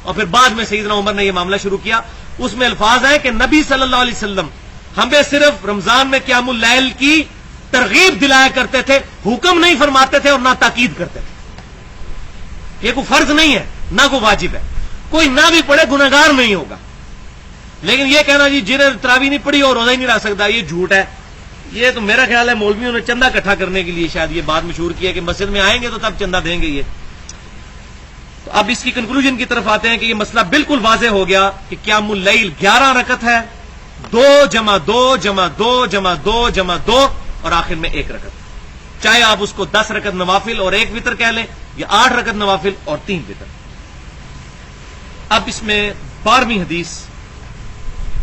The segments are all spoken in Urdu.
اور پھر بعد میں سیدنا عمر نے یہ معاملہ شروع کیا. اس میں الفاظ ہیں کہ نبی صلی اللہ علیہ وسلم ہمیں صرف رمضان میں قیام اللیل کی ترغیب دلایا کرتے تھے, حکم نہیں فرماتے تھے اور نہ تاکید کرتے تھے. یہ کوئی فرض نہیں ہے, نہ کوئی واجب ہے, کوئی نہ بھی پڑھے گناہگار نہیں ہوگا. لیکن یہ کہنا جی جنہیں تراویح نہیں پڑھی اور روزہ ہی نہیں رکھ سکتا, یہ جھوٹ ہے. یہ تو میرا خیال ہے مولویوں نے چندہ اکٹھا کرنے کے لیے شاید یہ بات مشہور کی ہے کہ مسجد میں آئیں گے تو تب چندہ دیں گے. یہ تو اب اس کی کنکلوژن کی طرف آتے ہیں کہ یہ مسئلہ بالکل واضح ہو گیا کہ قیام اللیل 11 رکعت ہے, 2 جمع 2 جمع 2 جمع 2 جمع 2 اور آخر میں 1 رکعت. چاہے آپ اس کو 10 رکعت نوافل اور 1 وتر کہہ لیں یا 8 رکعت نوافل اور 3 وتر. اب اس میں 12ویں حدیث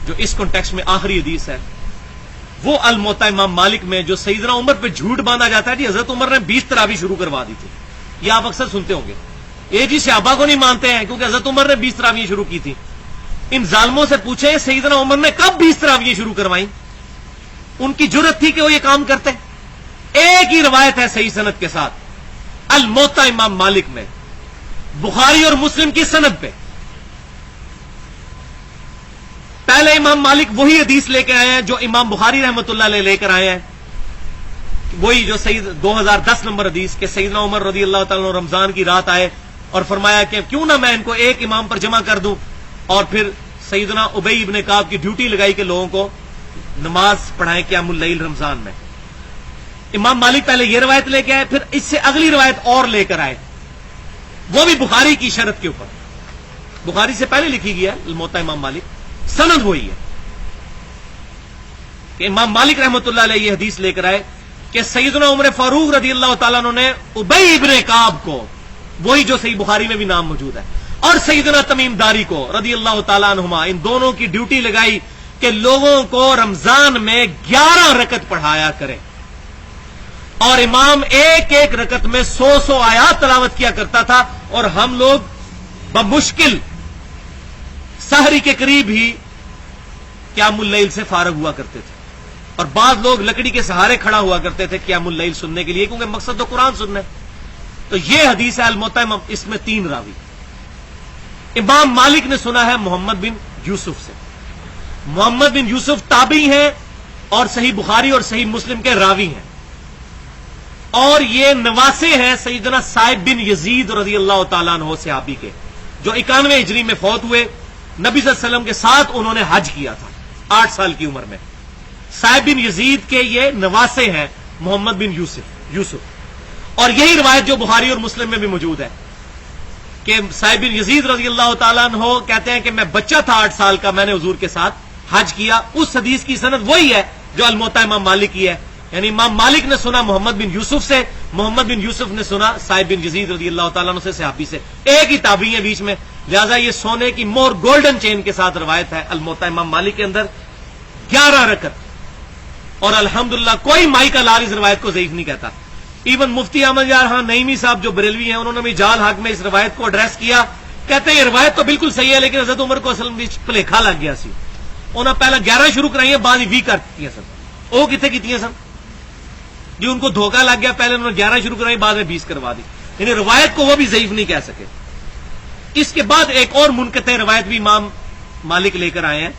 جو اس کانٹیکسٹ میں آخری حدیث ہے وہ الموطا امام مالک میں جو سیدنا عمر پہ جھوٹ باندھا جاتا ہے. جی حضرت عمر نے 20 تراویح شروع کروا دی تھی, یہ آپ اکثر سنتے ہوں گے. یہ جی صحابہ کو نہیں مانتے ہیں کیونکہ حضرت عمر نے 20 تراویح شروع کی تھی. ان ظالموں سے پوچھیں سیدنا عمر نے کب 20 تراویح شروع کروائیں, ان کی جرت تھی کہ وہ یہ کام کرتے. ایک ہی روایت ہے صحیح سند کے ساتھ الموطا امام مالک میں, بخاری اور مسلم کی سند پہ. پہلے امام مالک وہی حدیث لے کے آئے ہیں جو امام بخاری رحمۃ اللہ علیہ لے کر آئے ہیں, وہی جو 2010 نمبر حدیث کہ سیدنا عمر رضی اللہ تعالیٰ عنہ رمضان کی رات آئے اور فرمایا کہ کیوں نہ میں ان کو ایک امام پر جمع کر دوں, اور پھر سیدنا ابی ابن کعب کی ڈیوٹی لگائی کہ لوگوں کو نماز پڑھائیں قیام اللیل رمضان میں. امام مالک پہلے یہ روایت لے کے آئے, پھر اس سے اگلی روایت اور لے کر آئے, وہ بھی بخاری کی شرط کے اوپر. بخاری سے پہلے لکھی گئی ہے الموطا امام مالک, سند وہی ہے کہ امام مالک رحمۃ اللہ علیہ یہ حدیث لے کر آئے کہ سیدنا عمر فاروق رضی اللہ تعالیٰ عنہ نے ابی ابن کعب کو, وہی جو صحیح بخاری میں بھی نام موجود ہے, اور سیدنا تمیم داری کو رضی اللہ تعالیٰ عنہما, ان دونوں کی ڈیوٹی لگائی کہ لوگوں کو رمضان میں 11 رکعت پڑھایا کریں, اور امام ایک ایک رکعت میں 100 آیات تلاوت کیا کرتا تھا, اور ہم لوگ بمشکل سحری کے قریب ہی قیام اللیل سے فارغ ہوا کرتے تھے, اور بعض لوگ لکڑی کے سہارے کھڑا ہوا کرتے تھے قیام اللیل سننے کے لیے, کیونکہ مقصد تو قرآن سننا ہے. تو یہ حدیث ہے الموطا, اس میں 3 راوی. امام مالک نے سنا ہے محمد بن یوسف سے. محمد بن یوسف تابعی ہیں اور صحیح بخاری اور صحیح مسلم کے راوی ہیں, اور یہ نواسے ہیں سیدنا صائب بن یزید رضی اللہ تعالیٰ عنہ صحابی کے, جو 91 ہجری میں فوت ہوئے. نبی صلی اللہ علیہ وسلم کے ساتھ انہوں نے حج کیا تھا 8 سال کی عمر میں. صائب بن یزید کے یہ نواسے ہیں محمد بن یوسف. اور یہی روایت جو بخاری اور مسلم میں بھی موجود ہے کہ صائب بن یزید رضی اللہ تعالیٰ عنہ کہتے ہیں کہ میں بچہ تھا 8 سال کا, میں نے حضور کے ساتھ حج کیا. اس حدیث کی سند وہی ہے جو الموطا امام مالک کی ہے, یعنی امام مالک نے سنا محمد بن یوسف سے, محمد بن یوسف نے سنا صائب بن یزید رضی اللہ تعالیٰ عنہ سے صحابی سے. ایک ہی تابعی ہے بیچ میں, لہذا یہ سونے کی مور گولڈن چین کے ساتھ روایت ہے الموطا امام مالک کے اندر 11 رکعت. اور الحمدللہ کوئی مائی کا لال اس روایت کو ضعیف نہیں کہتا. ایون مفتی احمد یار خان نعیمی صاحب جو بریلوی ہیں, انہوں نے بھی جال حق میں اس روایت کو ایڈریس کیا, کہتے ہیں یہ روایت تو بالکل صحیح ہے لیکن حضرت عمر کو اصل میں بھلیکھا لگ گیا سی, انہوں نے پہلے 11 شروع کرائی ہیں, بعد 20 کرتی ہیں سن. وہ کتنے کی سن جی, ان کو دھوکہ لگ گیا, پہلے انہوں نے 11 شروع کرائی, بعد میں 20 کروا دی. یعنی روایت کو وہ بھی ضعیف نہیں کہہ سکے. اس کے بعد ایک اور منقطع روایت بھی امام مالک لے کر آئے ہیں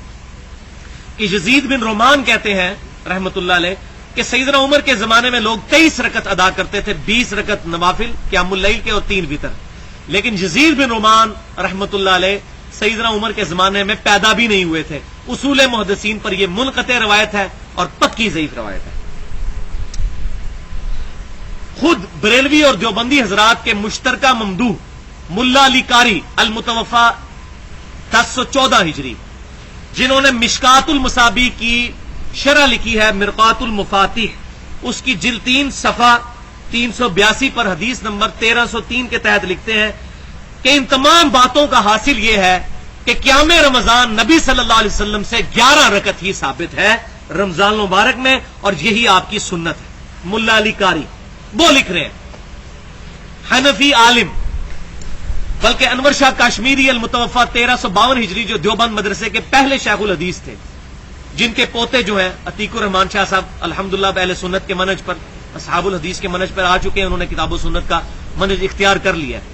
کہ یزید بن رومان کہتے ہیں رحمت اللہ علیہ کہ سیدنا عمر کے زمانے میں لوگ 23 رکعت ادا کرتے تھے, 20 رکعت نوافل قیام اللیل کے اور 3 وتر. لیکن یزید بن رومان رحمت اللہ علیہ سیدنا عمر کے زمانے میں پیدا بھی نہیں ہوئے تھے. اصول محدثین پر یہ منقطع روایت ہے اور پکی ضعیف روایت ہے. خود بریلوی اور دیوبندی حضرات کے مشترکہ ممدوح ملا علی قاری المتوفا 1014 ہجری, جنہوں نے مشکات المصابیح کی شرح لکھی ہے مرقات المفاتیح, اس کی جلد 3 صفحہ 382 پر حدیث نمبر 1303 کے تحت لکھتے ہیں کہ ان تمام باتوں کا حاصل یہ ہے کہ قیام رمضان نبی صلی اللہ علیہ وسلم سے 11 رکعت ہی ثابت ہے رمضان المبارک میں, اور یہی آپ کی سنت ہے. ملا علی قاری وہ لکھ رہے ہیں, حنفی عالم, بلکہ انور شاہ کاشمیری المتوفا 1352 ہجری جو دیوبند مدرسے کے پہلے شیخ الحدیث تھے, جن کے پوتے جو ہیں عتیق الرحمان شاہ صاحب الحمدللہ اہل سنت کے منہج پر, اصحاب الحدیث کے منہج پر آ چکے ہیں, انہوں نے کتاب و سنت کا منہج اختیار کر لیا ہے.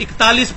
41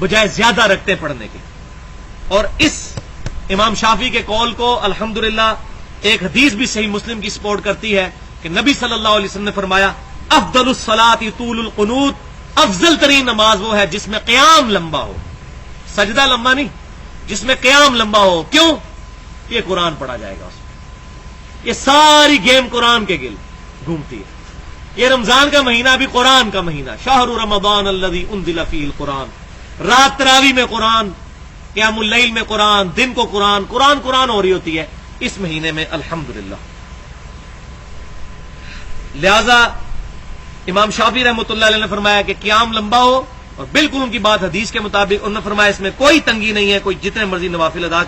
بجائے زیادہ رکھتے ہیں پڑھنے کے. اور اس امام شافعی کے قول کو الحمدللہ ایک حدیث بھی صحیح مسلم کی سپورٹ کرتی ہے کہ نبی صلی اللہ علیہ وسلم نے فرمایا افضل الصلاۃ طول القنوت، افضل ترین نماز وہ ہے جس میں قیام لمبا ہو، سجدہ لمبا نہیں، جس میں قیام لمبا ہو. کیوں؟ یہ قرآن پڑھا جائے گا اس میں. یہ ساری گیم قرآن کے گرد گھومتی ہے. یہ رمضان کا مہینہ بھی قرآن کا مہینہ، شہر رمضان الذی انزل فیہ القرآن. رات تراویح میں قرآن، قیام اللیل میں قرآن، دن کو قرآن قرآن قرآن ہو رہی ہوتی ہے اس مہینے میں الحمدللہ. لہذا امام شافعی رحمۃ اللہ علیہ نے فرمایا کہ قیام لمبا ہو، اور بالکل ان کی بات حدیث کے مطابق انہوں نے فرمایا اس میں کوئی تنگی نہیں ہے، کوئی جتنے مرضی نوافل ادا